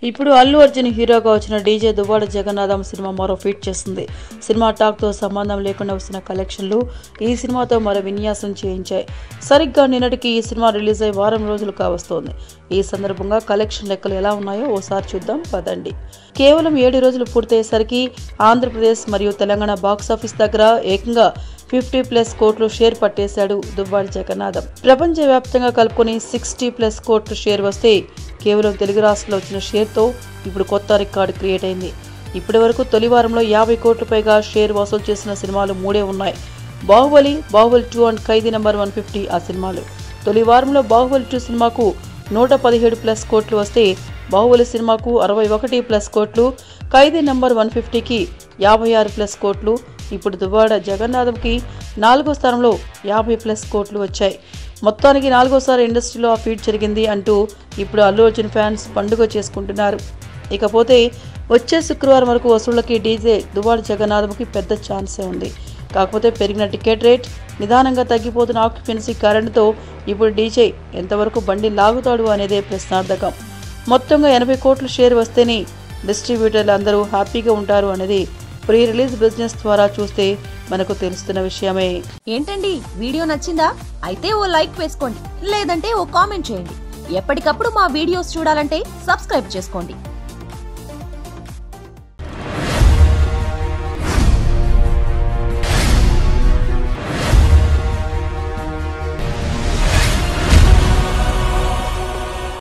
ఇప్పుడు అల్లు అర్జున్ హీరోగా వచ్చిన డీజే దువ్వాడ జగన్నాథం సినిమా మరో ఫీట్ చేస్తుంది. సినిమా టాక్ తో సంబంధం లేకుండా వస్తున్న కలెక్షన్లు ఈ సినిమాతో మరో విన్యాసం చేయించాయి. సరిగ్గా నిన్నటికి ఈ సినిమా రిలీజ్ అయ్యి వారం రోజులు కావస్తోంది. ఈ సందర్భంగా కలెక్షన్ లెక్కలు ఎలా ఉన్నాయో ఓసారి చూద్దాం పదండి. కేవలం 7 రోజులు పూర్తయ్యేసరికి ఆంధ్రప్రదేశ్ మరియు తెలంగాణ బాక్సాఫీస్ దగ్గర ఏకంగా 50+ కోట్లు షేర్ పట్టేశాడు దువ్వాడ జగన్నాథం. ప్రపంచవ్యాప్తంగా కలుపుకొని 60+ కోట్లు షేర్ వస్తే కేవలం తెలుగు రాష్ట్రంలో వచ్చిన షేర్తో ఇప్పుడు కొత్త రికార్డు క్రియేట్ అయింది. ఇప్పటి వరకు తొలి వారంలో 50 కోట్ల పైగా షేర్ వసూలు చేసిన సినిమాలు 3 ఉన్నాయి. బాహుబలి 2 అండ్ ఖైదీ నంబర్ 150 ఆ సినిమాలు. తొలి వారంలో బాహుబలి 2 సినిమాకు 117+ కోట్లు వస్తే బాహుబలి సినిమాకు 61+ కోట్లు, ఖైదీ నంబర్ 150కి 56+ కోట్లు. ఇప్పుడు దువ్వాడ జగన్నాథంకి 4వ స్థానంలో 50+ కోట్లు వచ్చాయి. మొత్తానికి 4వసారి ఇండస్ట్రీలో ఆ ఫీట్ జరిగింది అంటూ ఇప్పుడు అల్లు అర్జున్ ఫ్యాన్స్ పండుగ చేసుకుంటున్నారు. ఇకపోతే వచ్చే శుక్రవారం వరకు వసూళ్లకి డీజే దువ్వాడ జగన్నాథంకి పెద్ద ఛాన్సే ఉంది. కాకపోతే పెరిగిన టికెట్ రేట్, నిదానంగా తగ్గిపోతున్న ఆక్యుపెన్సీ కారణంతో ఇప్పుడు డీజే ఎంతవరకు బండి లాగుతాడు అనేదే ప్రశ్నార్థకం. మొత్తంగా 80 కోట్ల షేర్ వస్తేనే డిస్ట్రిబ్యూటర్లు అందరూ హ్యాపీగా ఉంటారు అనేది ప్రీ రిలీజ్ బిజినెస్ ద్వారా చూస్తే మనకు తెలుస్తున్న విషయమే. ఏంటండి వీడియో నచ్చిందా? అయితే ఓ లైక్ వేసుకోండి, లేదంటే ఓ కామెంట్ చేయండి. ఎప్పటికప్పుడు మా వీడియోస్ చూడాలంటే సబ్స్క్రైబ్ చేసుకోండి.